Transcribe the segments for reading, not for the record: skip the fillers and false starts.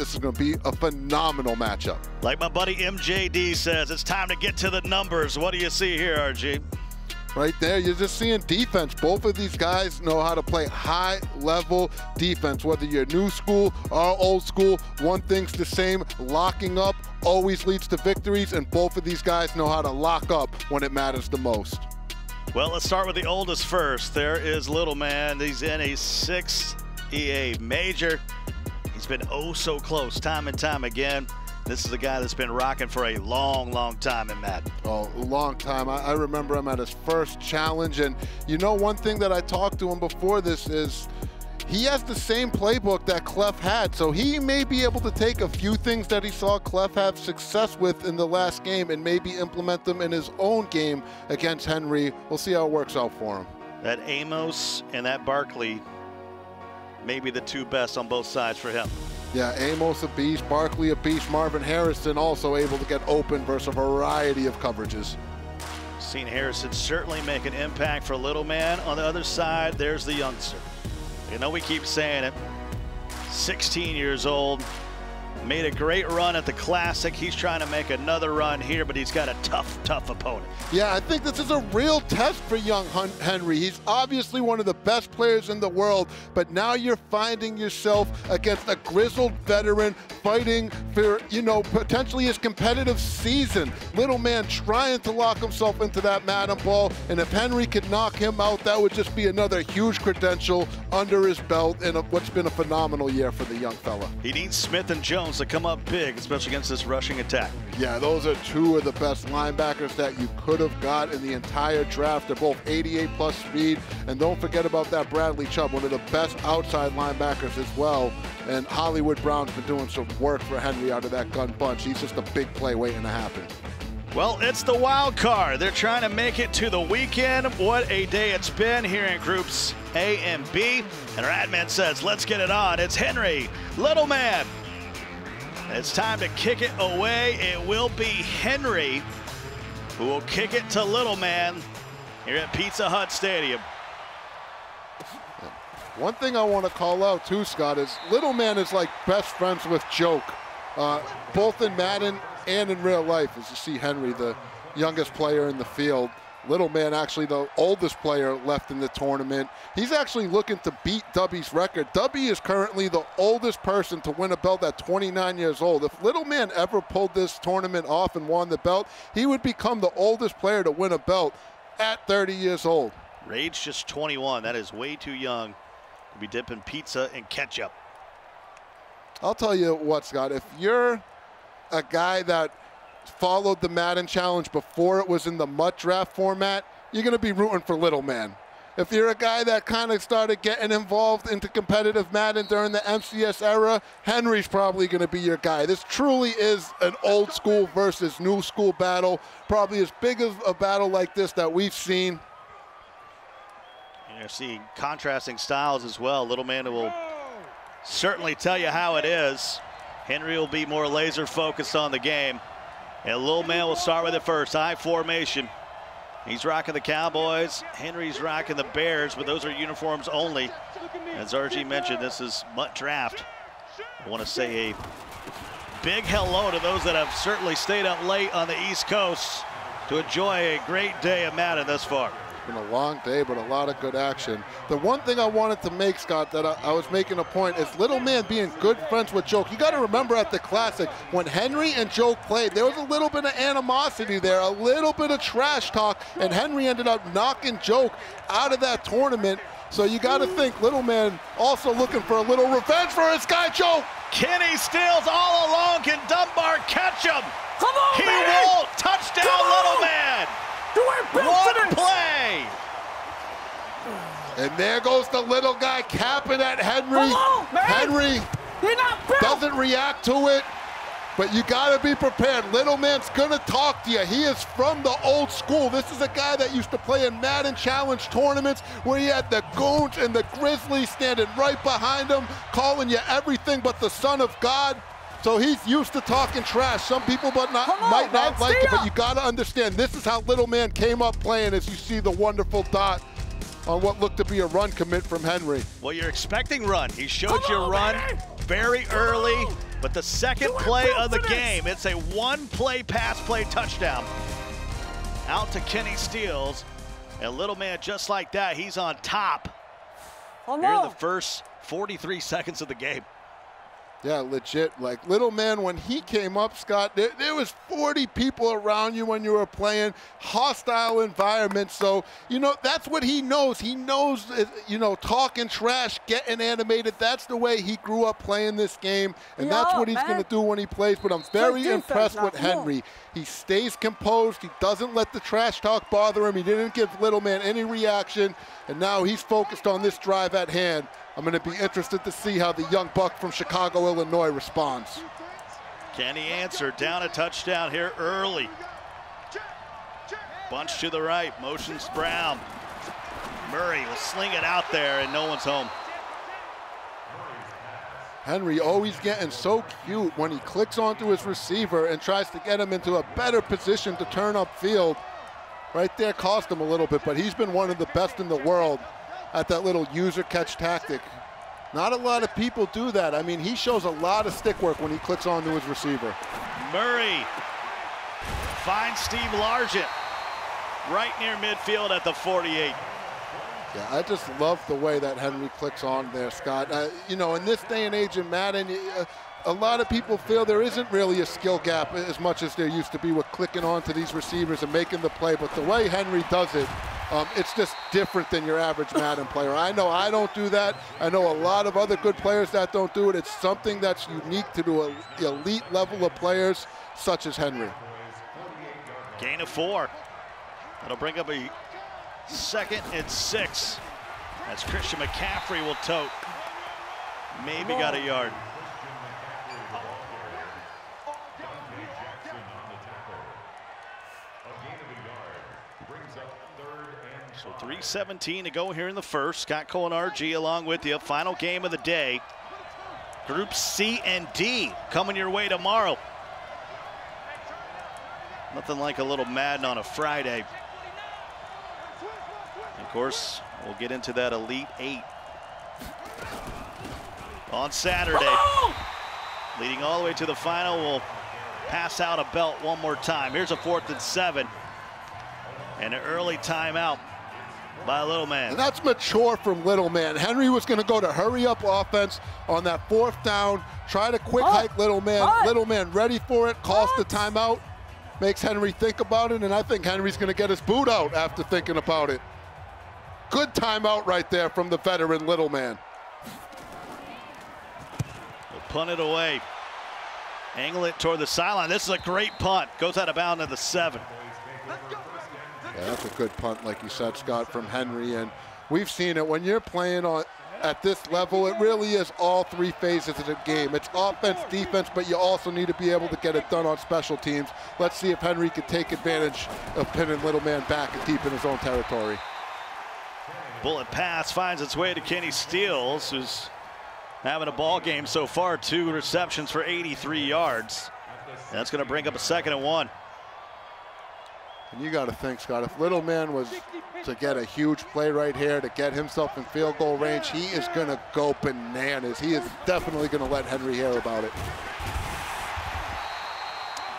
this is going to be a phenomenal matchup. Like my buddy MJD says, it's time to get to the numbers. What do you see here, RG? Right there, you're just seeing defense. Both of these guys know how to play high-level defense, whether you're new school or old school. One thing's the same, locking up always leads to victories, and both of these guys know how to lock up when it matters the most. Well, let's start with the oldest first. There is Little Man. He's in a 6th EA major. He's been oh so close time and time again. This is a guy that's been rocking for a long, long time in Madden. Oh, a long time. I remember him at his first challenge, and you know, one thing that I talked to him before this is he has the same playbook that Clef had, so he may be able to take a few things that he saw Clef have success with in the last game and maybe implement them in his own game against Henry. We'll see how it works out for him. That Amos and that Barkley may be the two best on both sides for him. Yeah, Amos a beast, Barkley a beast, Marvin Harrison also able to get open versus a variety of coverages. Seen Harrison certainly make an impact for Little Man. On the other side, there's the youngster. You know, we keep saying it, 16 years old, made a great run at the Classic. He's trying to make another run here, but he's got a tough opponent. Yeah, I think this is a real test for young Henry. He's obviously one of the best players in the world, but now you're finding yourself against a grizzled veteran fighting for, you know, potentially his competitive season. Little Man trying to lock himself into that Madden ball, and if Henry could knock him out, that would just be another huge credential under his belt in what's been a phenomenal year for the young fella. He needs Smith and Jones to come up big, especially against this rushing attack. Yeah, those are two of the best linebackers that you could have got in the entire draft. They're both 88+ speed, and don't forget about that Bradley Chubb, one of the best outside linebackers as well. And Hollywood Brown's been doing some work for Henry out of that gun bunch. He's just a big play waiting to happen. Well, it's the wild card. They're trying to make it to the weekend. What a day it's been here in groups A and B. And our admin says, let's get it on. It's Henry, Little Man. It's time to kick it away. It will be Henry who will kick it to Little Man here at Pizza Hut Stadium. One thing I want to call out too, Scott, is Little Man is like best friends with Joke, both in Madden and in real life, as you see Henry, the youngest player in the field. Little Man actually the oldest player left in the tournament. He's actually looking to beat Dubby's record. Dubby is currently the oldest person to win a belt at 29 years old. If Little Man ever pulled this tournament off and won the belt, he would become the oldest player to win a belt at 30 years old. Rage just 21. That is way too young to be dipping pizza in ketchup. I'll tell you what, Scott, if you're a guy that followed the Madden Challenge before it was in the MUT draft format, you're going to be rooting for Little Man. If you're a guy that kind of started getting involved into competitive Madden during the MCS era, Henry's probably going to be your guy. This truly is an old school versus new school battle, probably as big of a battle like this that we've seen. You're seeing contrasting styles as well. Little Man will certainly tell you how it is. Henry will be more laser focused on the game. And Little Man will start with it first. I formation. He's rocking the Cowboys. Henry's rocking the Bears, but those are uniforms only. As RG mentioned, this is MUT draft. I want to say a big hello to those that have certainly stayed up late on the East Coast to enjoy a great day of Madden thus far. Been a long day, but a lot of good action. The one thing I wanted to make, Scott, that I was making a point is Little Man being good friends with Joke. You got to remember at the Classic, when Henry and Joke played, there was a little bit of animosity there, a little bit of trash talk, and Henry ended up knocking Joke out of that tournament. So you got to think Little Man also looking for a little revenge for his guy, Joke. Kenny steals all alone. Can Dunbar catch him? Come on, he baby. won't. Touchdown, Little Man. One play. And there goes the little guy capping at Henry. On, Henry doesn't react to it, but you got to be prepared. Little Man's going to talk to you. He is from the old school. This is a guy that used to play in Madden Challenge tournaments where he had the Goons and the Grizzlies standing right behind him, calling you everything but the Son of God. So he's used to talking trash. Some people might not like it, but you got to understand, this is how Little Man came up playing, as you see the wonderful dot on what looked to be a run commit from Henry. Well, you're expecting run. He showed you a run very early. But the second play of the game, it's a one-play pass-play touchdown. Out to Kenny Steele. And little man, just like that, he's on top. Here in the first 43 seconds of the game. Yeah, legit. Like, little man, when he came up, Scott, there was 40 people around you when you were playing. Hostile environment. So, you know, that's what he knows. He knows, you know, talking trash, getting animated. That's the way he grew up playing this game. And that's what he's going to do when he plays. But I'm very impressed with Henry. He stays composed. He doesn't let the trash talk bother him. He didn't give little man any reaction. And now he's focused on this drive at hand. I'm going to be interested to see how the young buck from Chicago, Illinois responds. Can he answer? Down a touchdown here early. Bunch to the right, motions Brown. Murray will sling it out there and no one's home. Henry always getting so cute when he clicks onto his receiver and tries to get him into a better position to turn upfield. Right there cost him a little bit, but he's been one of the best in the world at that little user catch tactic. Not a lot of people do that. I mean, he shows a lot of stick work when he clicks onto his receiver. Murray finds Steve Largent right near midfield at the 48. Yeah, I just love the way that Henry clicks on there, Scott. You know, in this day and age in Madden, a lot of people feel there isn't really a skill gap as much as there used to be with clicking onto these receivers and making the play. But the way Henry does it, it's just different than your average Madden player. I know I don't do that. I know a lot of other good players that don't do it. It's something that's unique to the elite level of players such as Henry. Gain of 4. That'll bring up a 2nd and 6. As Christian McCaffrey will tote. Maybe got a yard. So 3:17 to go here in the first. Scott Cole and RG along with you. Final game of the day. Group C and D coming your way tomorrow. Nothing like a little Madden on a Friday. Of course, we'll get into that Elite 8 on Saturday. Leading all the way to the final, we'll pass out a belt one more time. Here's a 4th and 7. And an early timeout by Little Man. And that's mature from Little Man. Henry was going to go to hurry up offense on that 4th down, try to quick hike Little Man. Little Man ready for it, calls the timeout, makes Henry think about it, and I think Henry's going to get his boot out after thinking about it. Good timeout right there from the veteran Little Man. We'll punt it away. Angle it toward the sideline. This is a great punt. Goes out of bounds at the 7. Yeah, that's a good punt, like you said, Scott, from Henry. And we've seen it when you're playing at this level. It really is all 3 phases of the game. It's offense, defense, but you also need to be able to get it done on special teams. Let's see if Henry can take advantage of pinning Little Man back and deep in his own territory. Bullet pass finds its way to Kenny Steele, who's having a ball game so far. 2 receptions for 83 yards. That's going to bring up a 2nd and 1. And you got to think, Scott, if Little Man was to get a huge play right here, to get himself in field goal range, he is going to go bananas. He is definitely going to let Henry hear about it.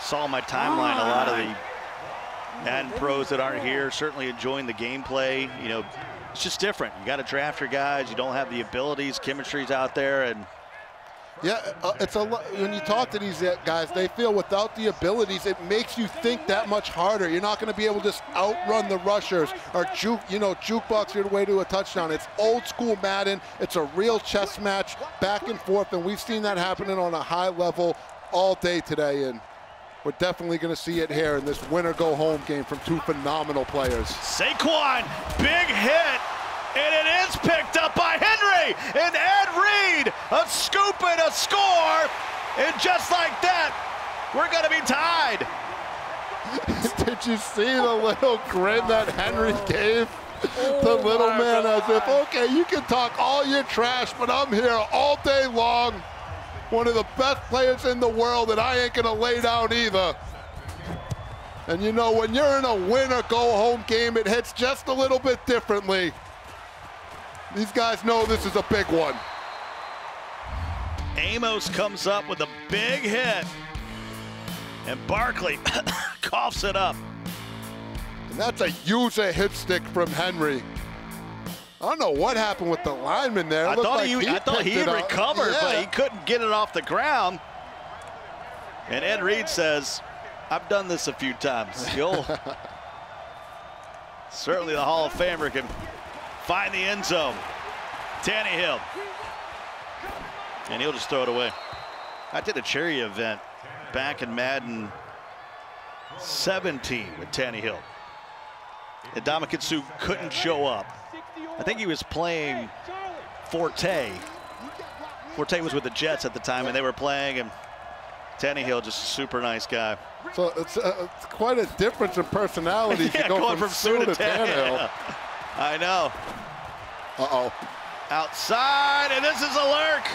Saw on my timeline a lot of the Madden pros that aren't here certainly enjoying the gameplay. You know, it's just different. You got to draft your guys. You don't have the abilities. Chemistry's out there, and yeah, it's a lot. When you talk to these guys, they feel without the abilities, it makes you think that much harder. You're not going to be able to just outrun the rushers or jukebox your way to a touchdown. It's old school Madden. It's a real chess match, back and forth, and we've seen that happening on a high level all day today. And we're definitely going to see it here in this winner-go-home game from 2 phenomenal players. Saquon, big hit. And it is picked up by Henry, and Ed Reed, a scoop and a score, and just like that, we're going to be tied. Did you see the little grin that Henry gave the little man as if, okay, you can talk all your trash, but I'm here all day long. One of the best players in the world, and I ain't going to lay down either. And you know, when you're in a win-or-go-home game, it hits just a little bit differently. These guys know this is a big one. Amos comes up with a big hit, and Barkley coughs it up. And that's a huge hit stick from Henry. I don't know what happened with the lineman there. I thought he had up. recovered, Yeah. but he couldn't get it off the ground. And Ed Reed says, I've done this a few times. Certainly the Hall of Famer can find the end zone. Tannehill. And he'll just throw it away. I did a charity event back in Madden 17 with Tannehill. And Ndamukong Suh couldn't show up. I think he was playing Forte. Forte was with the Jets at the time, and they were playing, and Tannehill, just a super nice guy. So it's quite a difference in personality Yeah, to go going from Suh to Tannehill. Yeah. I know. Uh-oh. Outside, and this is a lurk.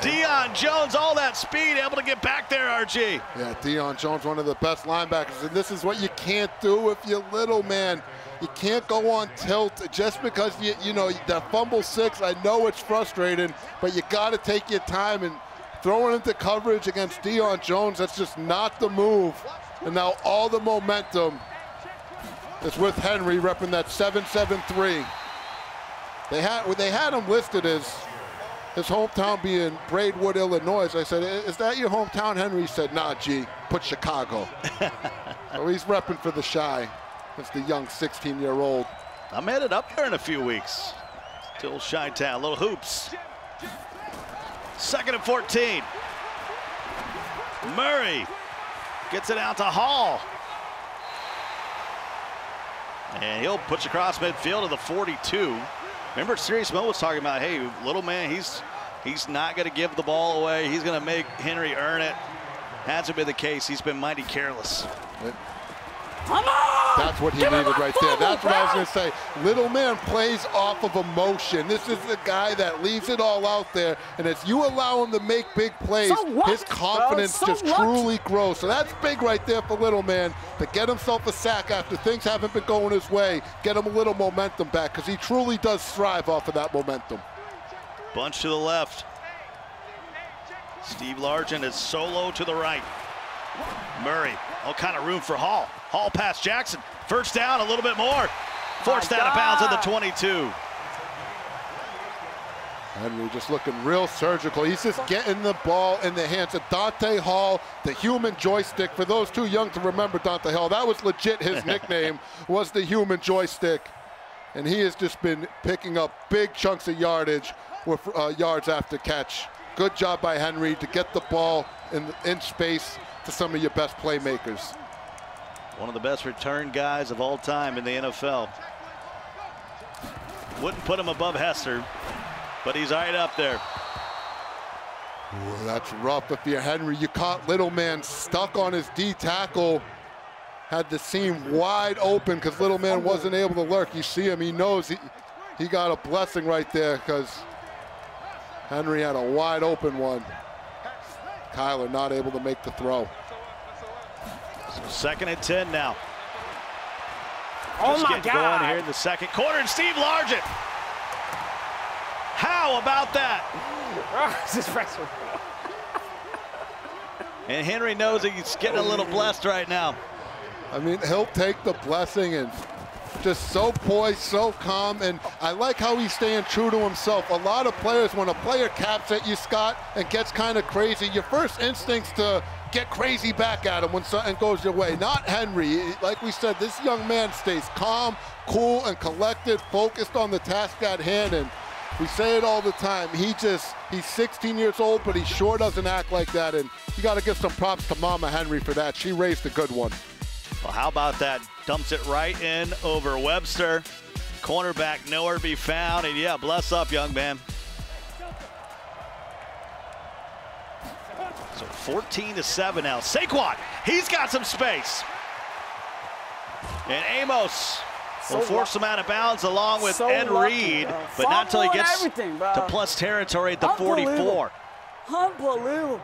Deion Jones, all that speed, able to get back there, RG. Yeah, Deion Jones, one of the best linebackers, and this is what you can't do if you're little, man. You can't go on tilt just because you know that fumble 6. I know it's frustrating, but you got to take your time, and throwing into coverage against Deion Jones, that's just not the move. And now all the momentum is with Henry repping that 7-7-3. They had him listed as his hometown being Braidwood, Illinois. I said, is that your hometown, Henry? He said, nah, G, put Chicago. So he's repping for the Chi. It's the young 16-year-old. I'm headed up there in a few weeks. Still Chi-town, little hoops. 2nd and 14. Murray gets it out to Hall. And he'll push across midfield to the 42. Remember, Sirius Mo was talking about, hey, little man, he's not going to give the ball away. He's going to make Henry earn it. Hasn't been the case. He's been mighty careless. That's what he needed right there. That's what I was going to say. Little man plays off of emotion. This is the guy that leaves it all out there. And as you allow him to make big plays, his confidence just truly grows. So that's big right there for little man, to get himself a sack after things haven't been going his way, get him a little momentum back, because he truly does thrive off of that momentum. Bunch to the left. Steve Largent is solo to the right. Murray, all kind of room for Hall. Hall past Jackson. First down, a little bit more. Forced out of bounds at the 22. Henry just looking real surgical. He's just getting the ball in the hands of Dante Hall, the human joystick. For those too young to remember Dante Hall, that was legit his nickname, was the human joystick. And he has just been picking up big chunks of yardage with yards after catch. Good job by Henry to get the ball in space to some of your best playmakers. One of the best return guys of all time in the NFL. Wouldn't put him above Hester, but he's right up there. Ooh, that's rough if you're Henry. You caught little man stuck on his D tackle. Had the seam wide open because little man wasn't able to lurk. You see him, he knows he got a blessing right there, because Henry had a wide open one. Kyler not able to make the throw. So 2nd and 10 now. Oh Just my getting God. going here in the second quarter, and Steve Largent. How about that? And Henry knows that he's getting a little blessed right now. I mean, he'll take the blessing, and just so poised, so calm, and I like how he's staying true to himself. A lot of players, when a player caps at you, Scott, and gets kind of crazy, your first instinct's to get crazy back at him when something goes your way. Not Henry. Like we said, this young man stays calm, cool, and collected, focused on the task at hand, and we say it all the time. He's 16 years old, but he sure doesn't act like that, and you got to give some props to Mama Henry for that. She raised a good one. Well, how about that? Dumps it right in over Webster. Cornerback nowhere to be found, and yeah, bless up, young man. So 14-7 now. Saquon, he's got some space. And Amos will force him out of bounds along with Ed Reed, but not until he gets to plus territory at the 44. Unbelievable.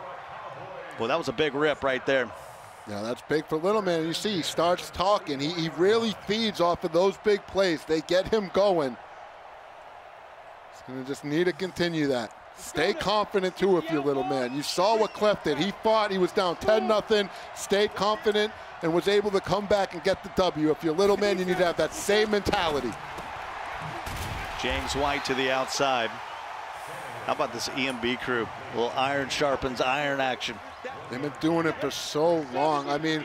Well, that was a big rip right there. Yeah, that's big for little man. You see, he starts talking. He really feeds off of those big plays. They get him going. He's going to just need to continue that. Stay confident too if you're little man. You saw what Clef did. He fought, he was down 10-0, stayed confident, and was able to come back and get the W. If you're little man, you need to have that same mentality. James White to the outside. How about this EMB crew? A little iron sharpens iron action. They've been doing it for so long. I mean,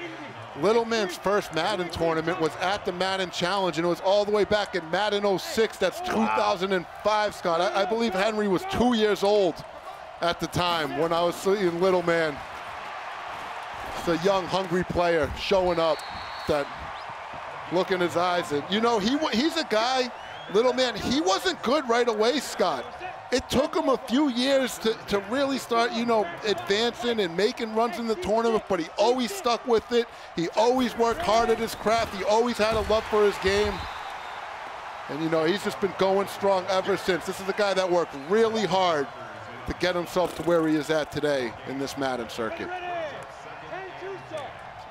little man's first Madden tournament was at the Madden Challenge, and it was all the way back in Madden 06. That's 2005, Scott. I believe Henry was 2 years old at the time when I was seeing little man. It's a young, hungry player showing up. That look in his eyes, and you know he's a guy, little man. He wasn't good right away, Scott. It took him a few years to really start, you know, advancing and making runs in the tournament, but he always stuck with it. He always worked hard at his craft. He always had a love for his game. And, you know, he's just been going strong ever since. This is a guy that worked really hard to get himself to where he is at today in this Madden circuit.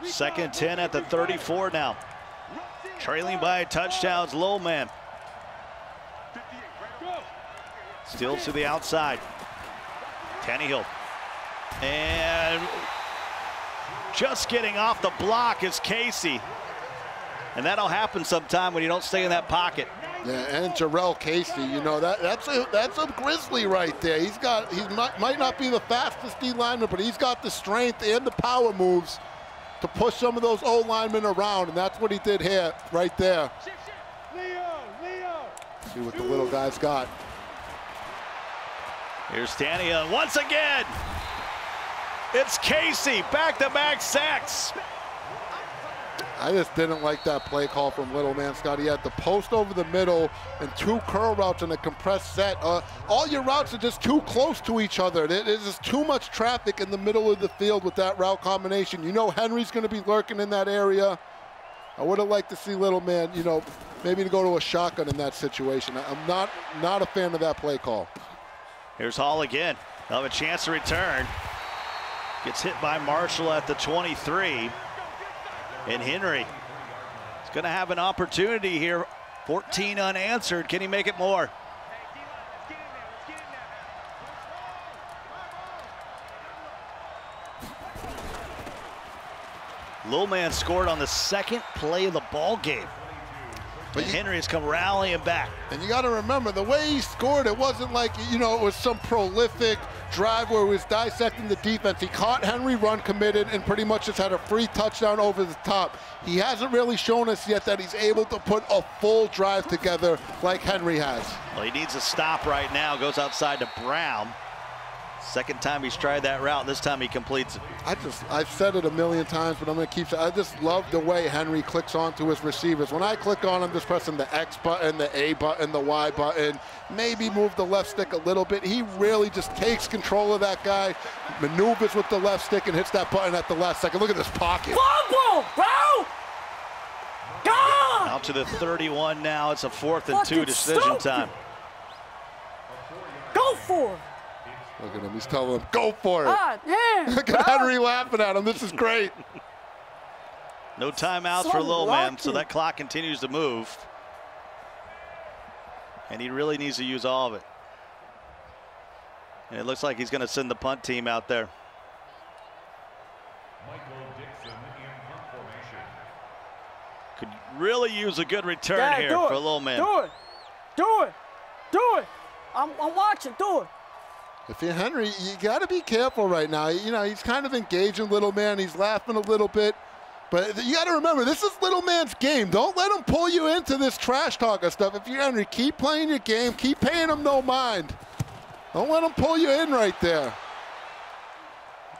Second 10 at the 34 now. Trailing by touchdowns, Lil Man. Still to the outside. Tannehill. And just getting off the block is Casey. And that'll happen sometime when you don't stay in that pocket. Yeah, and Jarrell Casey, you know, that's a Grizzly right there. He might not be the fastest D lineman, but he's got the strength and the power moves to push some of those O linemen around, and that's what he did here, right there. See what the little guy's got. Here's Tannehill once again. It's Casey, back-to-back sacks. I just didn't like that play call from little man, Scott. He had the post over the middle and two curl routes in a compressed set. All your routes are just too close to each other. There's just too much traffic in the middle of the field with that route combination. You know Henry's going to be lurking in that area. I would have liked to see little man, you know, maybe to go to a shotgun in that situation. I'm not a fan of that play call. Here's Hall again. They'll have a chance to return. Gets hit by Marshall at the 23. And Henry is going to have an opportunity here. 14 unanswered. Can he make it more? Lil Man scored on the second play of the ball game. But Henry has come rallying back. And you got to remember, the way he scored, it wasn't like, you know, it was some prolific drive where he was dissecting the defense. He caught Henry run committed and pretty much just had a free touchdown over the top. He hasn't really shown us yet that he's able to put a full drive together like Henry has. Well, he needs a stop right now. Goes outside to Brown. Second time he's tried that route, this time he completes it. I've said it a million times, but I'm going to keep saying, I just love the way Henry clicks onto his receivers. When I click on him, just pressing the X button, the A button, the Y button, maybe move the left stick a little bit. He really just takes control of that guy, maneuvers with the left stick, and hits that button at the last second. Look at this pocket. Fumble, bro! God! Out to the 31 now. It's a 4th and 2 decision time. Go for it. Look at him, he's telling him, go for it. God, yeah, Look at Henry laughing at him, this is great. No timeouts for Lil Man, so that clock continues to move. And he really needs to use all of it. And it looks like he's going to send the punt team out there. Could really use a good return here for Lil Man. Do it, do it, do it. I'm watching, do it. If you're Henry, you got to be careful right now. You know, he's kind of engaging little man. He's laughing a little bit. But you got to remember, this is little man's game. Don't let him pull you into this trash talker stuff. If you're Henry, keep playing your game. Keep paying him no mind. Don't let him pull you in right there.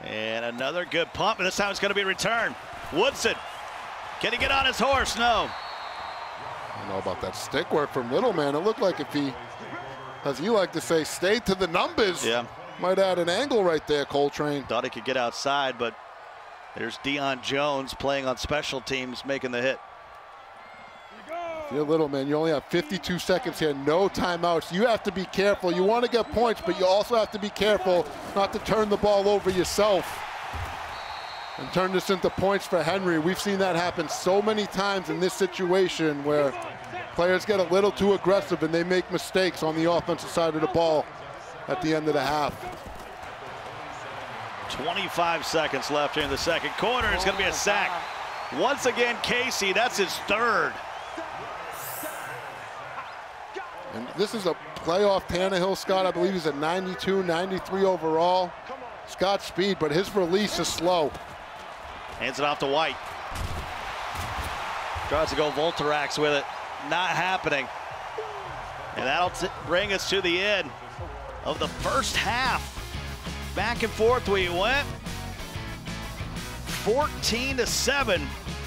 And another good pump, and this time it's going to be returned. Woodson, can he get on his horse? No. I don't know about that stick work from little man. It looked like if he, as you like to say, stayed to the numbers. Yeah. Might add an angle right there, Coltrane. Thought he could get outside, but there's Deion Jones playing on special teams, making the hit. If you're little man, you only have 52 seconds here, no timeouts. You have to be careful. You want to get points, but you also have to be careful not to turn the ball over yourself and turn this into points for Henry. We've seen that happen so many times in this situation where players get a little too aggressive and they make mistakes on the offensive side of the ball. at the end of the half. 25 seconds left here in the second quarter. It's going to be a sack. Once again, Casey, that's his third. And this is a playoff Tannehill, Scott. I believe he's a 92, 93 overall. He's got speed, but his release is slow. Hands it off to White. Tries to go Volterax with it. Not happening. And that'll bring us to the end of the first half. Back and forth we went. 14-7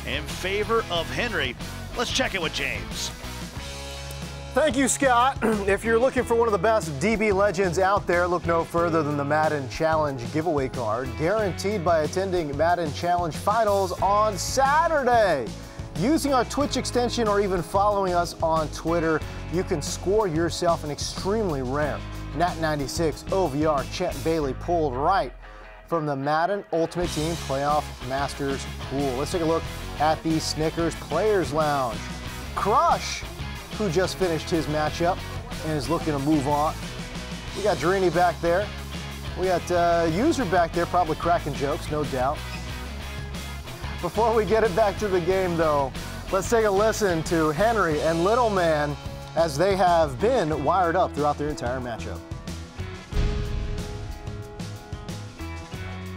in favor of Henry. Let's check it with James. Thank you, Scott. If you're looking for one of the best DB legends out there, look no further than the Madden Challenge giveaway card, guaranteed by attending Madden Challenge Finals on Saturday. Using our Twitch extension or even following us on Twitter, you can score yourself an extremely rare Nat 96 OVR Chet Bailey pulled right from the Madden Ultimate Team Playoff Masters pool. Let's take a look at the Snickers Players Lounge. Crush, who just finished his matchup and is looking to move on. We got Drini back there. We got User back there, probably cracking jokes, no doubt. Before we get it back to the game, though, let's take a listen to Henry and Little Man as they have been wired up throughout their entire matchup.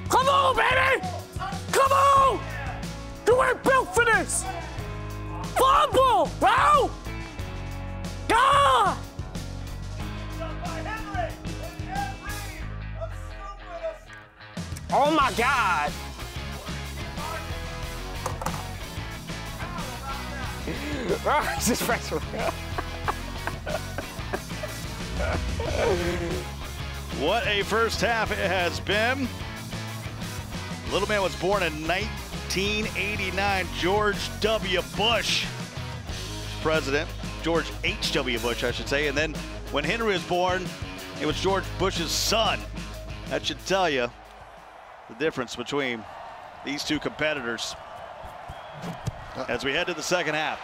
Come on, baby! Come on! You ain't built for this! Fumble, bro! God! Oh my God! What a first half it has been. Little Man was born in 1989. George W. Bush, president. George H.W. Bush, I should say. And then when Henry was born, it was George Bush's son. That should tell you the difference between these two competitors as we head to the second half.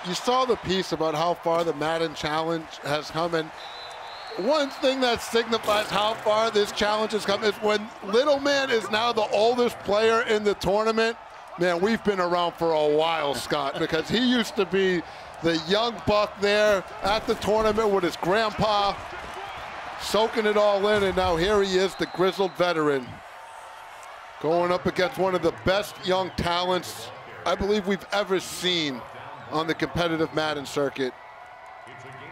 You saw the piece about how far the Madden Challenge has come, and one thing that signifies how far this challenge has come is when Little Man is now the oldest player in the tournament. Man, we've been around for a while, Scott, because he used to be the young buck there at the tournament with his grandpa, soaking it all in, and now here he is, the grizzled veteran, going up against one of the best young talents I believe we've ever seen on the competitive Madden circuit,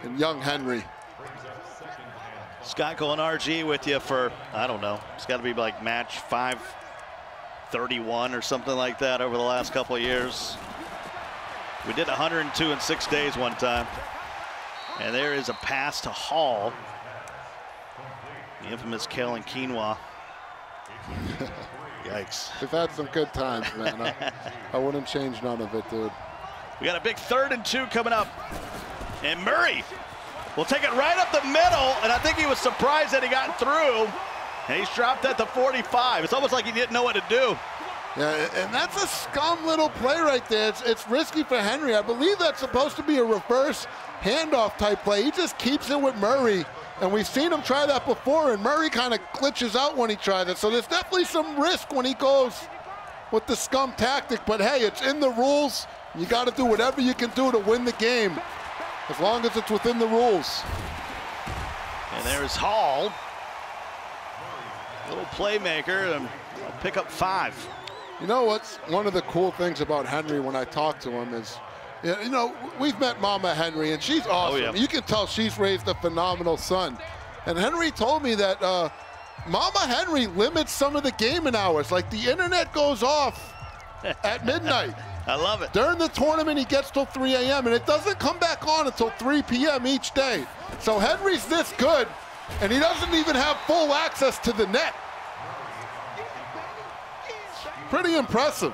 and young Henry. Scott going RG with you for, I don't know, it's got to be like match 531 or something like that over the last couple of years. We did 102 in 6 days one time. And there is a pass to Hall. The infamous Kale and Quinoa. Yikes. We've had some good times, man. I wouldn't change none of it, dude. We got a big 3rd and 2 coming up. And Murray will take it right up the middle, and I think he was surprised that he got through. And he's dropped at the 45. It's almost like he didn't know what to do. Yeah, and that's a scum little play right there. It's risky for Henry. I believe that's supposed to be a reverse handoff type play. He just keeps it with Murray, and we've seen him try that before, and Murray kind of glitches out when he tries it. So there's definitely some risk when he goes with the scum tactic, but hey, it's in the rules. You got to do whatever you can do to win the game, as long as it's within the rules. And there's Hall. Little playmaker, and I'll pick up 5. You know what's one of the cool things about Henry when I talk to him is, you know, we've met Mama Henry, and she's awesome. Oh, yeah. You can tell she's raised a phenomenal son. And Henry told me that Mama Henry limits some of the gaming hours. Like, the internet goes off at midnight. I love it. During the tournament, he gets till 3 a.m., and it doesn't come back on until 3 p.m. each day. So Henry's this good, and he doesn't even have full access to the net. Pretty impressive.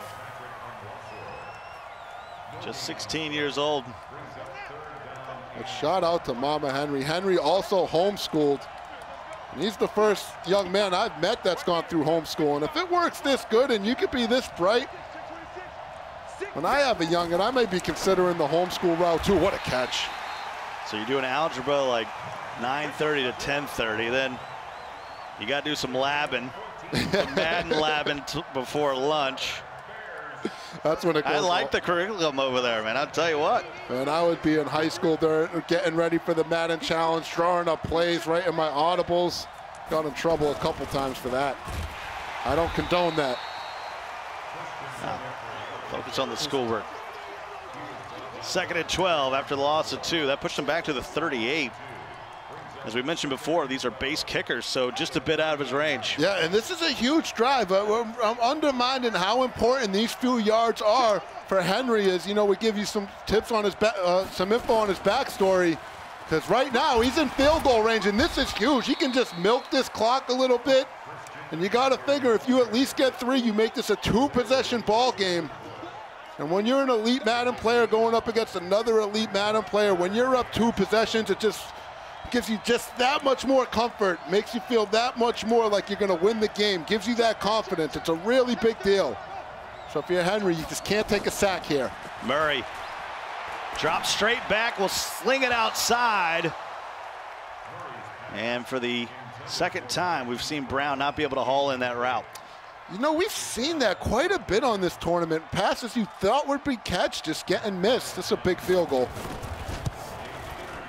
Just 16 years old. A shout out to Mama Henry. Henry also homeschooled. And he's the first young man I've met that's gone through homeschool. And if it works this good and you could be this bright, when I have a youngin', I may be considering the homeschool route too. What a catch. So you're doing algebra like 9:30 to 10:30. Then you got to do some labbing, some Madden labbing before lunch. That's when it goes. I like the curriculum over there, man. I'll tell you what. Man, I would be in high school getting ready for the Madden Challenge, drawing up plays right in my audibles. Got in trouble a couple times for that. I don't condone that. Focus on the schoolwork. 2nd and 12 after the loss of 2. That pushed them back to the 38. As we mentioned before, these are base kickers, so just a bit out of his range. Yeah, and this is a huge drive. I'm undermining how important these few yards are for Henry. As you know, we give you some tips on his some info on his backstory, because right now he's in field goal range, and this is huge. He can just milk this clock a little bit, and you got to figure if you at least get 3, you make this a 2-possession ball game. And when you're an elite Madden player going up against another elite Madden player, when you're up 2 possessions, it just gives you just that much more comfort, makes you feel that much more like you're going to win the game, gives you that confidence. It's a really big deal. So if you're Henry, you just can't take a sack here. Murray drops straight back, will sling it outside. And for the 2nd time, we've seen Brown not be able to haul in that route. You know, we've seen that quite a bit on this tournament. Passes you thought would be catch, just getting missed. This is a big field goal.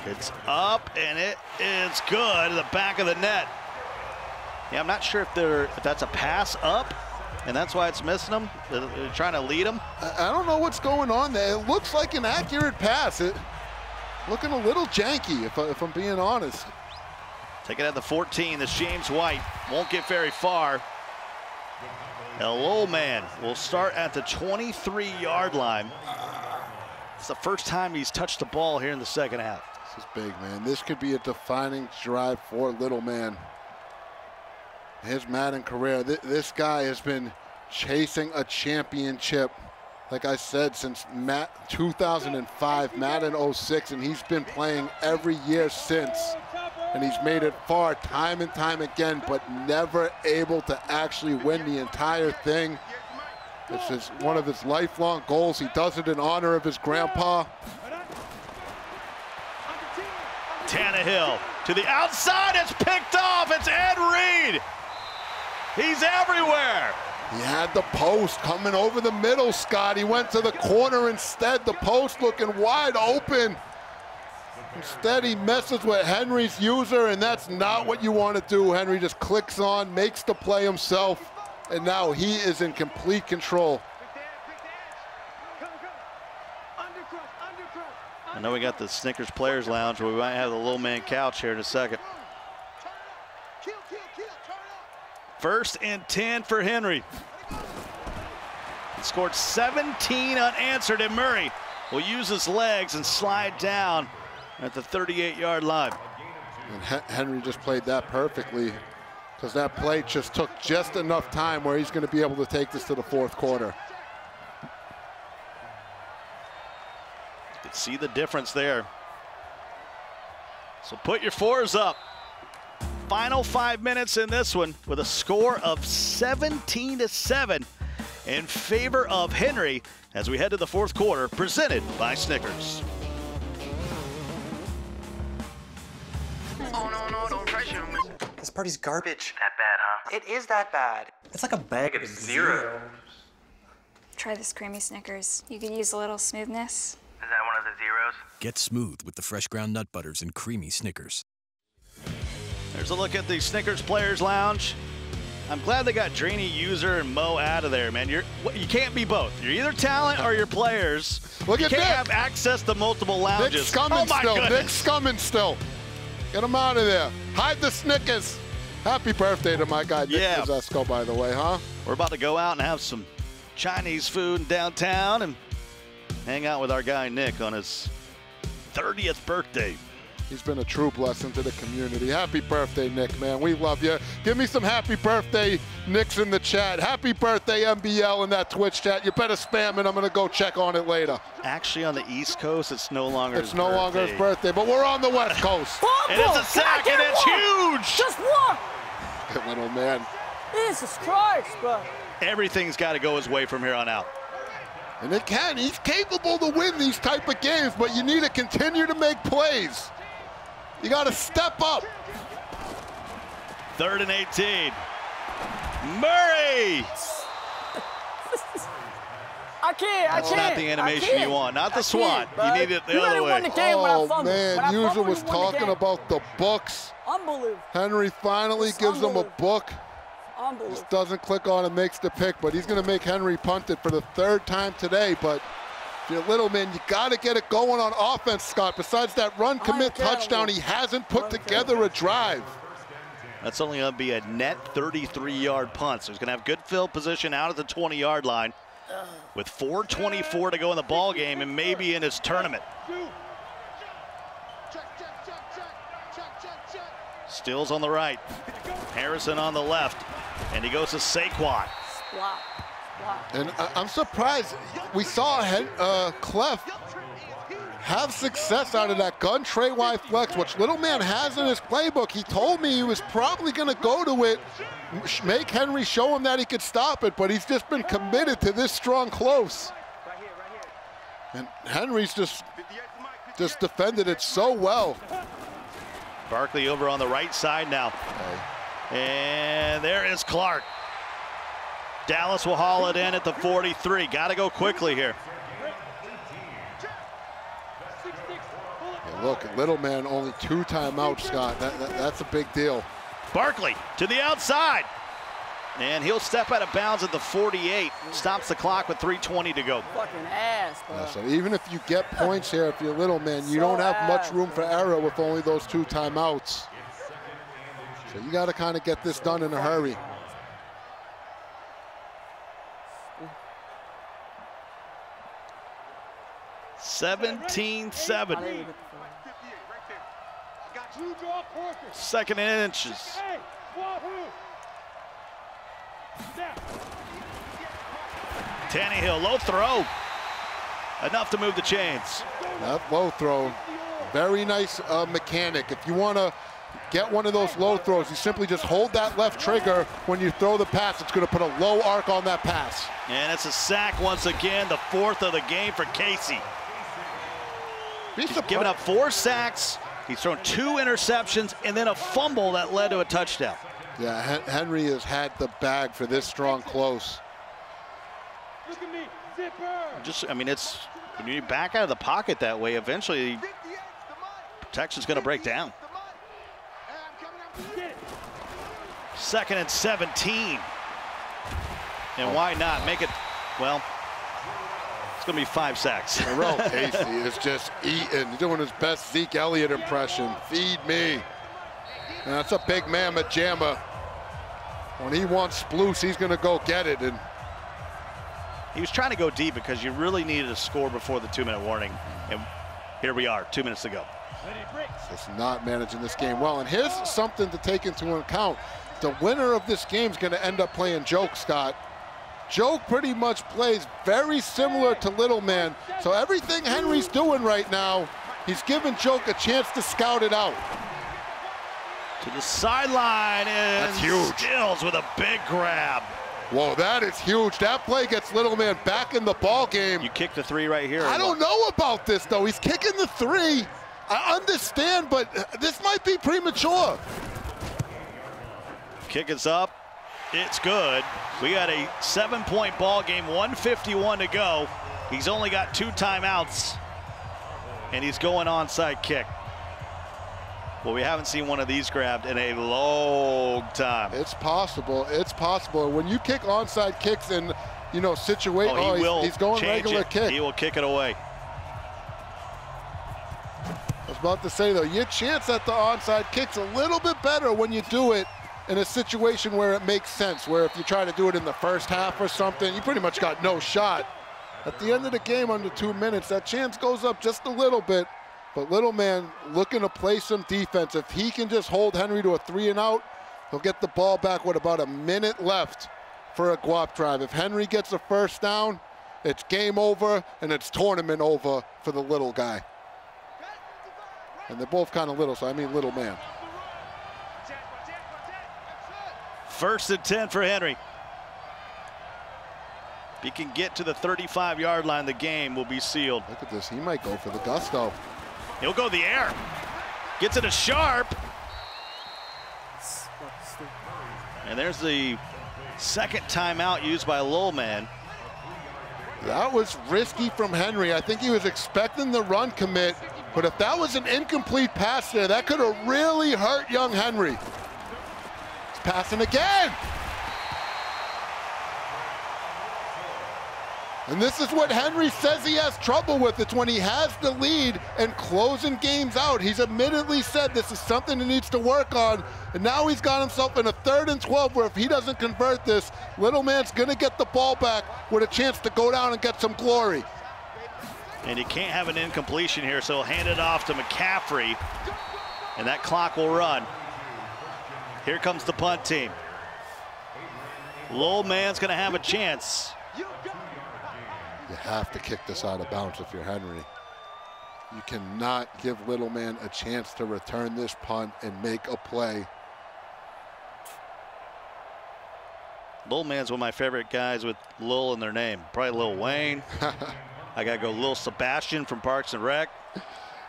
It's up, and it is good to the back of the net. Yeah, I'm not sure if that's a pass up, and that's why it's missing them. They're trying to lead them. I don't know what's going on there. It looks like an accurate pass. It looking a little janky, if I'm being honest. Take it at the 14. This James White won't get very far. El Little Man will start at the 23-yard line. It's the first time he's touched the ball here in the 2nd half. This is big, man. This could be a defining drive for Little Man. His Madden career, this guy has been chasing a championship, like I said, since 2005, Madden 06, and he's been playing every year since. And he's made it far time and time again, but never able to actually win the entire thing. This is one of his lifelong goals. He does it in honor of his grandpa. Tannehill to the outside, it's picked off, it's Ed Reed. He's everywhere. He had the post coming over the middle, Scott. He went to the corner instead, the post looking wide open. Instead, he messes with Henry's user, and that's not what you want to do. Henry just clicks on, makes the play himself, and now he is in complete control. I know we got the Snickers Players Lounge, but we might have the Little Man couch here in a second. 1st and 10 for Henry. He scored 17 unanswered, and Murray will use his legs and slide down at the 38-yard line. And Henry just played that perfectly, because that play just took just enough time where he's going to be able to take this to the 4th quarter. You can see the difference there. So put your 4s up. Final 5 minutes in this one with a score of 17-7 in favor of Henry as we head to the 4th quarter, presented by Snickers. Oh, no, don't pressure me. This party's garbage. That bad, huh? It is that bad. It's like a bag of zeros. Try this creamy Snickers. You could use a little smoothness. Is that one of the zeros? Get smooth with the fresh ground nut butters and creamy Snickers. There's a look at the Snickers Players Lounge. I'm glad they got Draney, User, and Mo out of there, man. You can't be both. You're either talent or you're players. Look at you can't Nick. have access to multiple lounges. Nick's coming still. Goodness. Nick's coming still. Get him out of there. Hide the Snickers. Happy birthday to my guy Nick Kozesco, by the way, huh? We're about to go out and have some Chinese food in downtown and hang out with our guy Nick on his 30th birthday. He's been a true blessing to the community. Happy birthday, Nick, man. We love you. Give me some happy birthday Nicks in the chat. Happy birthday, MBL, in that Twitch chat. You better spam it. I'm going to go check on it later. Actually, on the East Coast, it's no longer his birthday. It's no longer his birthday, but we're on the West Coast. And it's a sack, and it's huge. Just one. Good little man. Jesus Christ, bro. Everything's got to go his way from here on out. And it can. He's capable to win these type of games, but you need to continue to make plays. You got to step up. 3rd and 18. Murray! I can't. That's not the animation you want, not the SWAT. You need it the other way. Oh, man, User was talking about the books. Unbelievable. Henry finally gives him a book. Just doesn't click on and makes the pick, but he's going to make Henry punt it for the 3rd time today. But if you're little man, you got to get it going on offense, Scott. Besides that run commit touchdown, he hasn't put together a drive. That's only going to be a net 33-yard punt. So he's going to have good field position out at the 20-yard line with 4:24 to go in the ball game and maybe in his tournament. Stills on the right, Harrison on the left, and he goes to Saquon. And I'm surprised. We saw Clef have success out of that gun tray wide flex, which little man has in his playbook. He told me he was probably going to go to it, make Henry show him that he could stop it, but he's just been committed to this strong close. And Henry's just defended it so well. Barkley over on the right side now. And there is Clark. Dallas will haul it in at the 43. Got to go quickly here. Yeah, look, little man only 2 timeouts, Scott. That's a big deal. Barkley to the outside. And he'll step out of bounds at the 48. Stops the clock with 3:20 to go. Fucking ass, bro. Yeah, so even if you get points here, if you're little man, you don't have much room for error with only those 2 timeouts. So you got to kind of get this done in a hurry. (17-7). 2nd and inches. Tannehill, low throw. Enough to move the chains. That low throw, very nice mechanic. If you want to get one of those low throws, you simply just hold that left trigger when you throw the pass. It's going to put a low arc on that pass. And it's a sack once again, the 4th of the game for Casey. He's given up 4 sacks. He's thrown 2 interceptions and then a fumble that led to a touchdown. Yeah, Henry has had the bag for this strong close. Look at me, zipper. I mean, it's when you back out of the pocket that way, eventually protection's going to break down. 2nd and 17. And why not make it, well, it's going to be 5 sacks. Terrell Casey is just eating, doing his best Zeke Elliott impression. Feed me. And that's a big mamma jamma. When he wants sploose, he's going to go get it. And he was trying to go deep because you really needed a score before the 2-minute warning. And here we are, 2 minutes to go. Just not managing this game well. And here's something to take into account. The winner of this game is going to end up playing Joke, Scott. Joke pretty much plays very similar to Little Man. So everything Henry's doing right now, he's giving Joke a chance to scout it out. To the sideline, and that's huge. Stills with a big grab. Whoa, that is huge. That play gets Little Man back in the ball game. You kick the 3 right here. I don't know about this, though. He's kicking the 3. I understand, but this might be premature. Kick is up. It's good. We got a 7-point ball game, 1:51 to go. He's only got 2 timeouts, and he's going onside kick. Well, we haven't seen one of these grabbed in a long time. It's possible. It's possible. When you kick onside kicks in, you know, situation, he's going regular kick. He will kick it away. I was about to say, though, your chance at the onside kick's a little bit better when you do it in a situation where it makes sense, where if you try to do it in the first half or something, you pretty much got no shot. At the end of the game, under 2 minutes, that chance goes up just a little bit. But Little Man looking to play some defense. If he can just hold Henry to a 3 and out, he'll get the ball back with about a minute left for a guap drive. If Henry gets a first down, it's game over and it's tournament over for the little guy. And they're both kind of little, so I mean Little Man. 1st and 10 for Henry. If he can get to the 35-yard line, the game will be sealed. Look at this. He might go for the gusto. He'll go the air. Gets it to Sharp. And there's the second timeout used by Lowell man. That was risky from Henry. I think he was expecting the run commit, but if that was an incomplete pass there, that could have really hurt young Henry. He's passing again. And this is what Henry says he has trouble with. It's when he has the lead and closing games out. He's admittedly said this is something he needs to work on. And now he's got himself in a 3rd and 12 where if he doesn't convert this, little man's gonna get the ball back with a chance to go down and get some glory. And you can't have an incompletion here, so he'll hand it off to McCaffrey. And that clock will run. Here comes the punt team. Lowell man's gonna have a chance. You have to kick this out of bounds if you're Henry. You cannot give little man a chance to return this punt and make a play. Lil man's one of my favorite guys with Lil in their name. Probably Lil Wayne. I gotta go Lil Sebastian from Parks and Rec.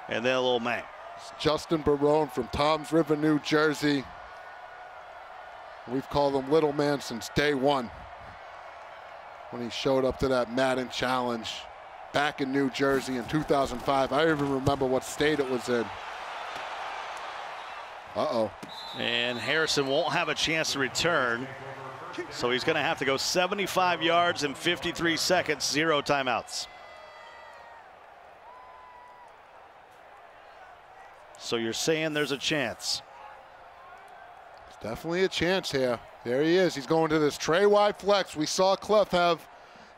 And then Lil Man. It's Justin Barone from Toms River, New Jersey. We've called him Little Man since day one, when he showed up to that Madden challenge back in New Jersey in 2005. I even remember what state it was in. Uh-oh. And Harrison won't have a chance to return, so he's gonna have to go 75 yards in 53 seconds, 0 timeouts. So you're saying there's a chance? There's definitely a chance here. There he is. He's going to this tray wide flex. We saw Clef have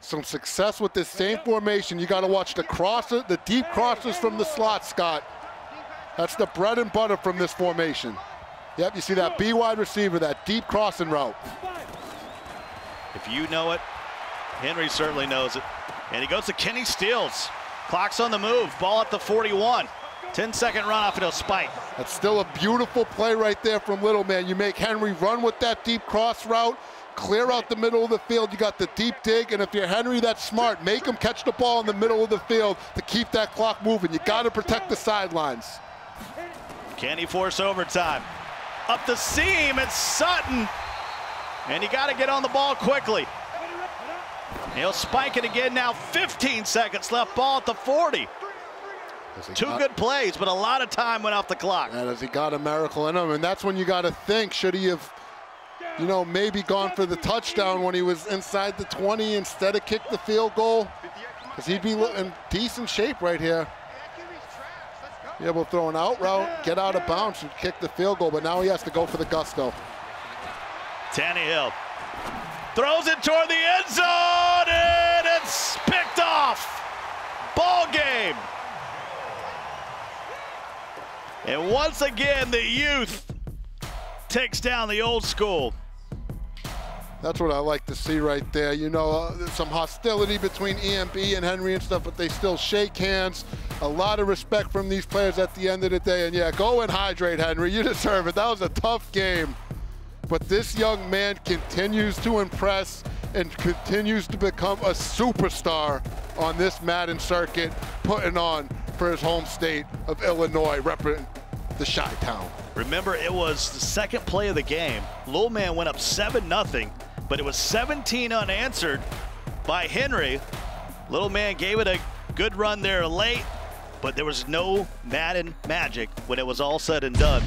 some success with this same formation. You got to watch the crosser, the deep crosses from the slot, Scott. That's the bread and butter from this formation. Yep, you see that B wide receiver, that deep crossing route. If you know it, Henry certainly knows it. And he goes to Kenny Stills. Clock's on the move. Ball at the 41. 10-second run off and he'll spike. That's still a beautiful play right there from Little Man. You make Henry run with that deep cross route, clear out the middle of the field. You got the deep dig, and if you're Henry, that's smart. Make him catch the ball in the middle of the field to keep that clock moving. You got to protect the sidelines. Can he force overtime? Up the seam, it's Sutton. And you got to get on the ball quickly. He'll spike it again now. 15 seconds left, ball at the 40. Two good plays, but a lot of time went off the clock. And as he got a miracle in him, and that's when you got to think, should he have, you know, maybe gone for the touchdown when he was inside the 20 instead of kick the field goal? Because he'd be in decent shape right here. Be able to throw an out route, get out of bounds, and kick the field goal, but now he has to go for the gusto. Tannehill throws it toward the end zone, and it's picked off. Ball game. And once again, the youth takes down the old school. That's what I like to see right there. You know, there's some hostility between EMB and Henry and stuff, but they still shake hands. A lot of respect from these players at the end of the day. And yeah, go and hydrate, Henry. You deserve it. That was a tough game. But this young man continues to impress and continues to become a superstar on this Madden circuit, putting on for his home state of Illinois, representing the Chi-Town. Remember, it was the second play of the game. Lil Man went up 7-0, but it was 17 unanswered by Henry. Little Man gave it a good run there late, but there was no Madden magic when it was all said and done.